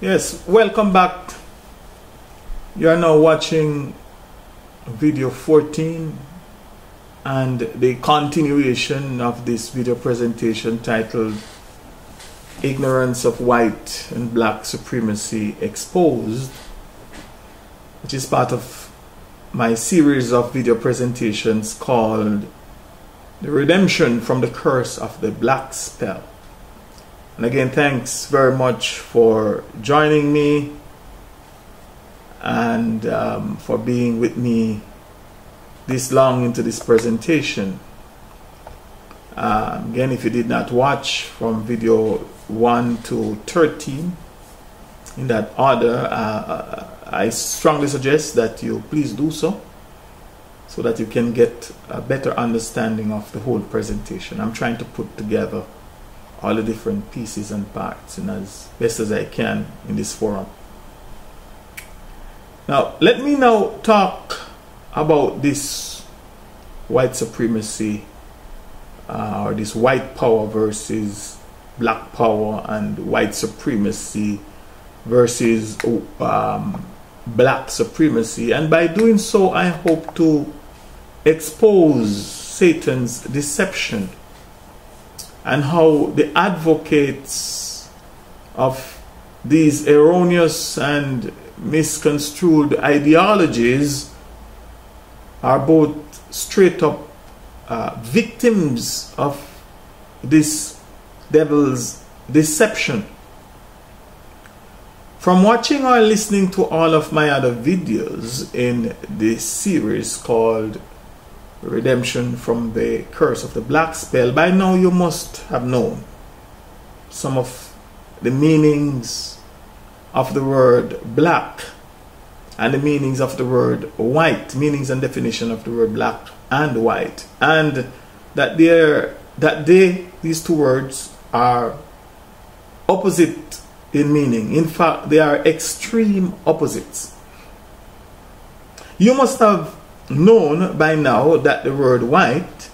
Yes, welcome back. You are now watching video 14 and the continuation of this video presentation titled Ignorance of White and Black Supremacy Exposed, which is part of my series of video presentations called The Redemption from the Curse of the Black Spell. And again, thanks very much for joining me and for being with me this long into this presentation. Again, if you did not watch from video 1 to 13 in that order, I strongly suggest that you please do so that you can get a better understanding of the whole presentation. I'm trying to put together all the different pieces and parts and as best as I can in this forum. Now, let me now talk about this white supremacy or this white power versus black power and white supremacy versus black supremacy. And by doing so, I hope to expose Satan's deception and how the advocates of these erroneous and misconstrued ideologies are both straight up victims of this devil's deception. From watching or listening to all of my other videos in this series called Redemption from the Curse of the Black Spell, by now you must have known some of the meanings of the word black and the meanings of the word white, meanings and definition of the word black and white, and that these two words are opposite in meaning. In fact, they are extreme opposites. You must have known by now that the word white,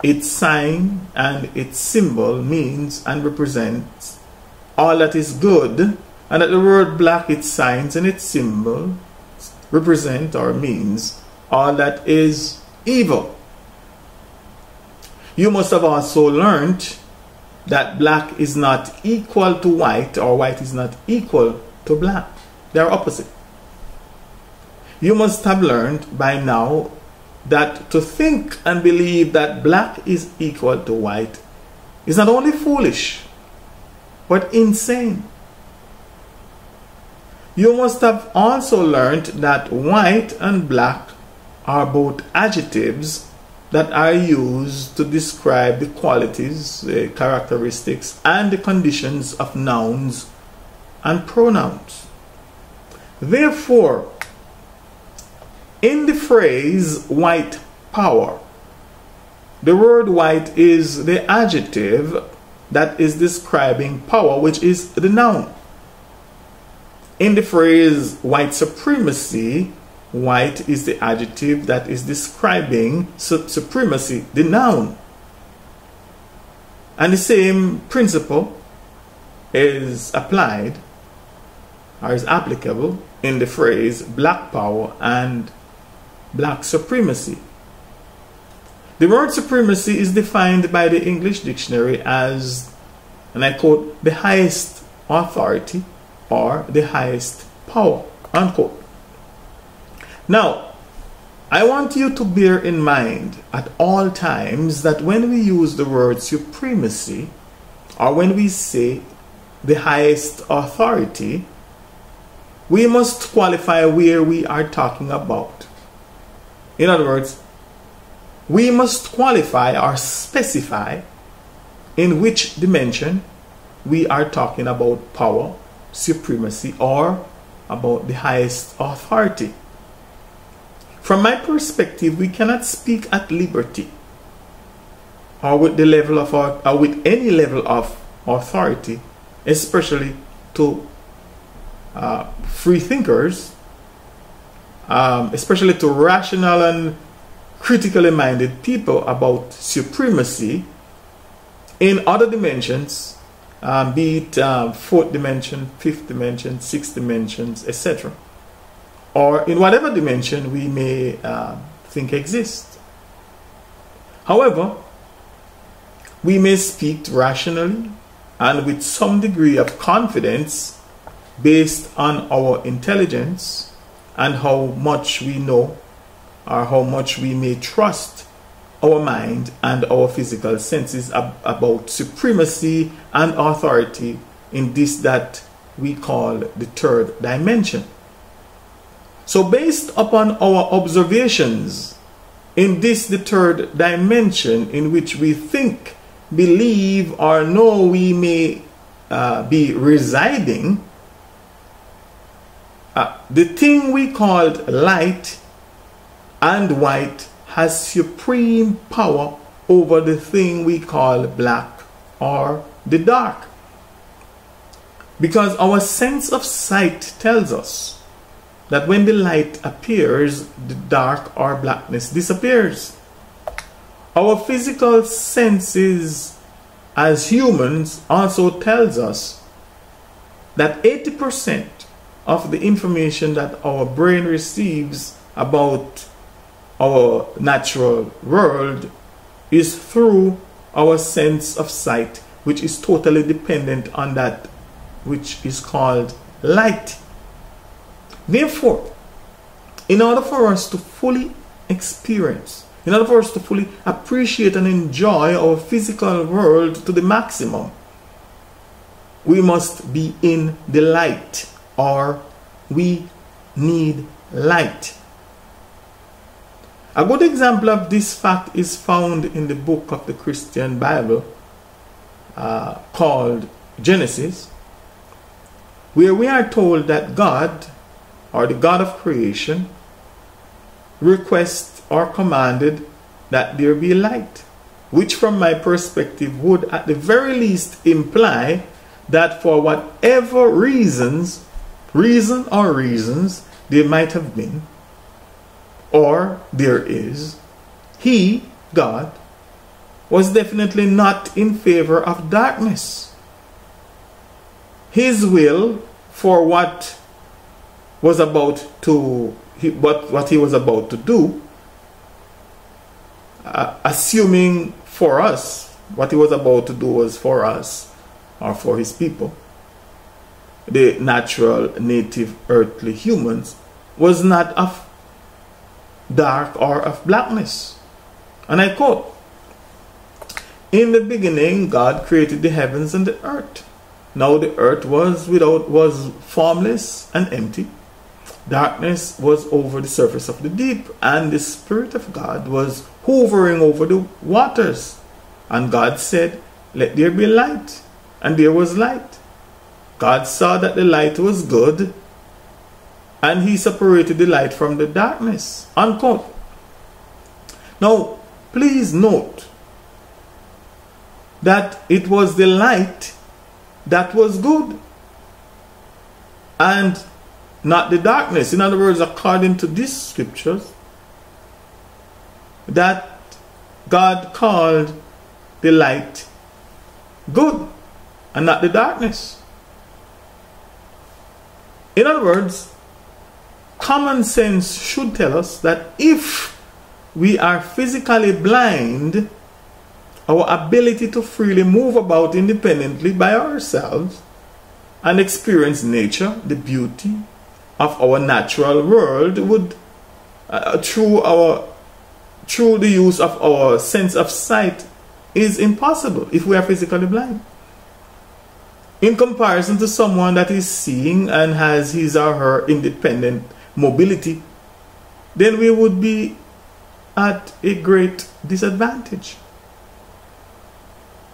its sign and its symbol means and represents all that is good, and that the word black, its signs and its symbol represent or means all that is evil. You must have also learned that black is not equal to white, or white is not equal to black. They are opposite. You must have learned by now that to think and believe that black is equal to white is not only foolish, but insane. You must have also learned that white and black are both adjectives that are used to describe the qualities, the characteristics, and the conditions of nouns and pronouns. Therefore, in the phrase white power, the word white is the adjective that is describing power, which is the noun. In the phrase white supremacy, white is the adjective that is describing supremacy, the noun. And the same principle is applied or is applicable in the phrase black power and black supremacy. The word supremacy is defined by the English dictionary as, and I quote, the highest authority or the highest power, unquote. Now, I want you to bear in mind at all times that when we use the word supremacy, or when we say the highest authority, we must qualify where we are talking about. In other words, we must qualify or specify in which dimension we are talking about power, supremacy, or about the highest authority. From my perspective, we cannot speak at liberty or with the level of or with any level of authority, especially to free thinkers, especially to rational and critically minded people about supremacy in other dimensions be it fourth dimension, fifth dimension, sixth dimensions, etc., or in whatever dimension we may think exists. However, we may speak rationally and with some degree of confidence based on our intelligence and how much we know or how much we may trust our mind and our physical senses about supremacy and authority in this that we call the third dimension. So based upon our observations in this, the third dimension, in which we think, believe, or know we may be residing, the thing we called light and white has supreme power over the thing we call black or the dark. Because our sense of sight tells us that when the light appears, the dark or blackness disappears. Our physical senses as humans also tells us that 80% of the information that our brain receives about our natural world is through our sense of sight, which is totally dependent on that which is called light. Therefore, in order for us to fully experience, in order for us to fully appreciate and enjoy our physical world to the maximum, we must be in the light, or we need light. A good example of this fact is found in the book of the Christian Bible called Genesis, where we are told that God, or the God of creation, requested or commanded that there be light, which from my perspective would at the very least imply that for whatever reason or reasons there might have been, or there is, he, God, was definitely not in favor of darkness. His will for what he was about to do, assuming for us, what he was about to do was for us, or for his people, the natural, native, earthly humans, was not of dark or of blackness. And I quote, "In the beginning God created the heavens and the earth. Now the earth was formless and empty. Darkness was over the surface of the deep, and the Spirit of God was hovering over the waters. And God said, 'Let there be light,' and there was light. God saw that the light was good, and he separated the light from the darkness." Unquote. Now, please note that it was the light that was good and not the darkness. In other words, according to these scriptures, that God called the light good and not the darkness. In other words, common sense should tell us that if we are physically blind, our ability to freely move about independently by ourselves and experience nature, the beauty of our natural world, would through the use of our sense of sight, is impossible if we are physically blind. In comparison to someone that is seeing and has his or her independent mobility, then we would be at a great disadvantage.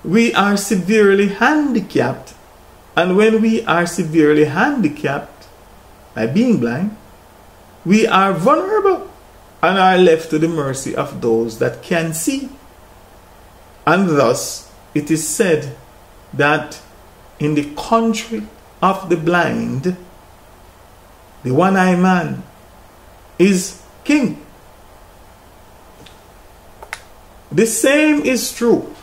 We are severely handicapped, and when we are severely handicapped by being blind, we are vulnerable and are left to the mercy of those that can see. And thus it is said that in the country of the blind, the one-eyed man is king. The same is true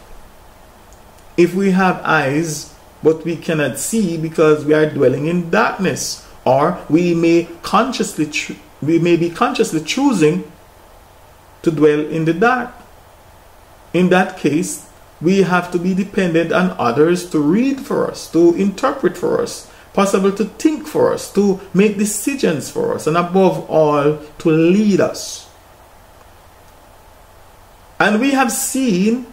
if we have eyes but we cannot see because we are dwelling in darkness, or we may be consciously choosing to dwell in the dark. In that case, we have to be dependent on others to read for us, to interpret for us, possible to think for us, to make decisions for us, and above all, to lead us. And we have seen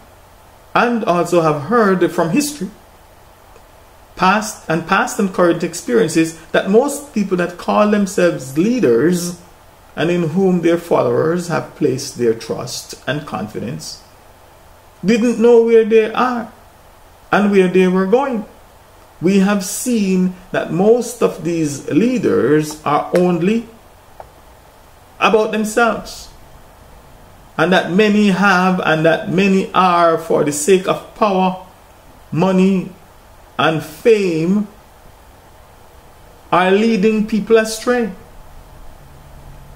and also have heard from history, past and current experiences, that most people that call themselves leaders and in whom their followers have placed their trust and confidence didn't know where they are and where they were going. We have seen that most of these leaders are only about themselves, and that many have and that many are, for the sake of power, money, and fame, are leading people astray,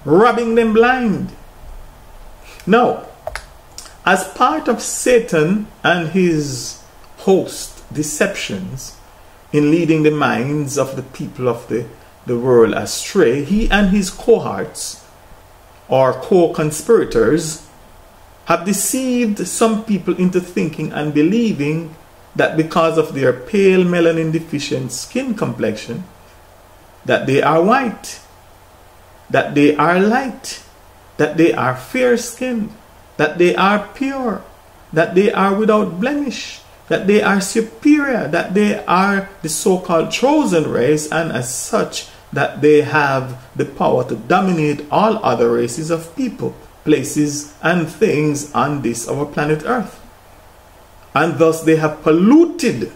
robbing them blind. Now, as part of Satan and his host deceptions in leading the minds of the people of the world astray, he and his cohorts or co-conspirators have deceived some people into thinking and believing that because of their pale melanin deficient skin complexion, that they are white, that they are light, that they are fair skinned, that they are pure, that they are without blemish, that they are superior, that they are the so-called chosen race, and as such that they have the power to dominate all other races of people, places, and things on this our planet Earth. And thus they have polluted,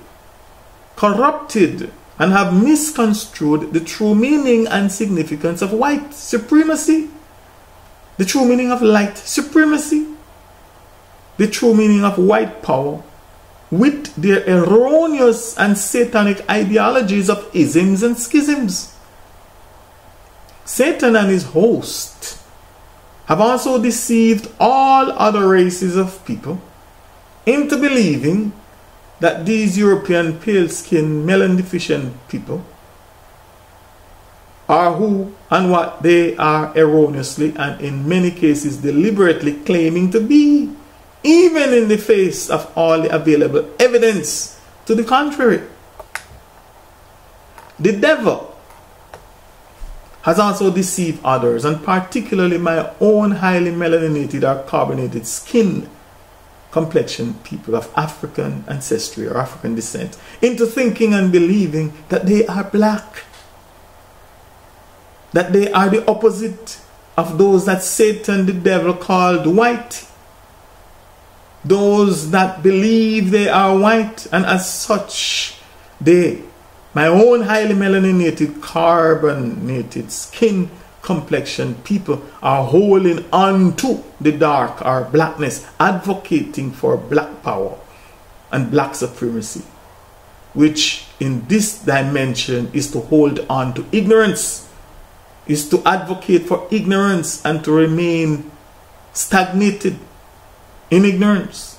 corrupted, and have misconstrued the true meaning and significance of white supremacy, the true meaning of light supremacy, the true meaning of white power, with their erroneous and satanic ideologies of isms and schisms. Satan and his host have also deceived all other races of people into believing that these European pale-skinned, melanin-deficient people are who and what they are erroneously and in many cases deliberately claiming to be, even in the face of all the available evidence to the contrary. The devil has also deceived others, and particularly my own highly melaninated or carbonated skin complexion people of African ancestry or African descent, into thinking and believing that they are black, that they are the opposite of those that Satan the devil called white, those that believe they are white, and as such they, my own highly melaninated carbonated skin complexion people, are holding on to the dark or blackness, advocating for black power and black supremacy, which in this dimension is to hold on to ignorance, is to advocate for ignorance and to remain stagnated in ignorance,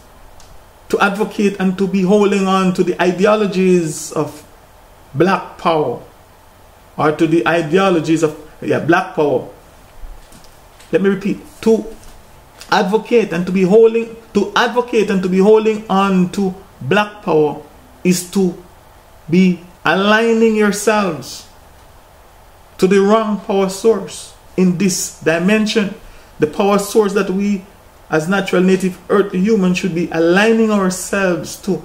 to advocate and to be holding on to the ideologies of black power, or to the ideologies of black power. Let me repeat: to advocate and to be holding on to black power is to be aligning yourselves to the wrong power source in this dimension. The power source that we as natural native earthly humans should be aligning ourselves to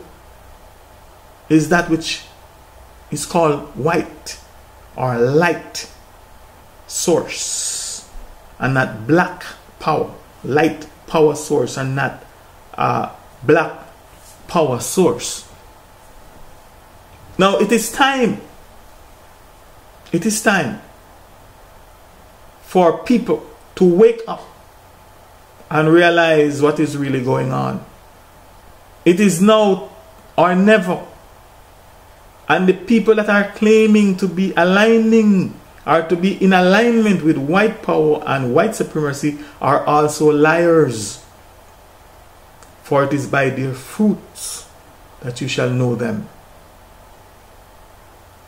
is that which is called white or light source, and not black power, light power source, and not black power source. Now it is time for people to wake up and realize what is really going on. It is now or never. And the people that are claiming to be aligning or to be in alignment with white power and white supremacy are also liars. For it is by their fruits that you shall know them.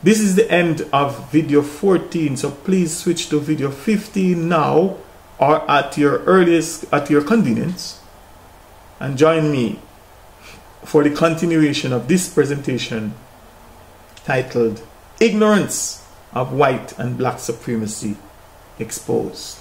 This is the end of video 14, so please switch to video 15 now or at your convenience, and join me for the continuation of this presentation titled Ignorance of White and Black Supremacy Exposed.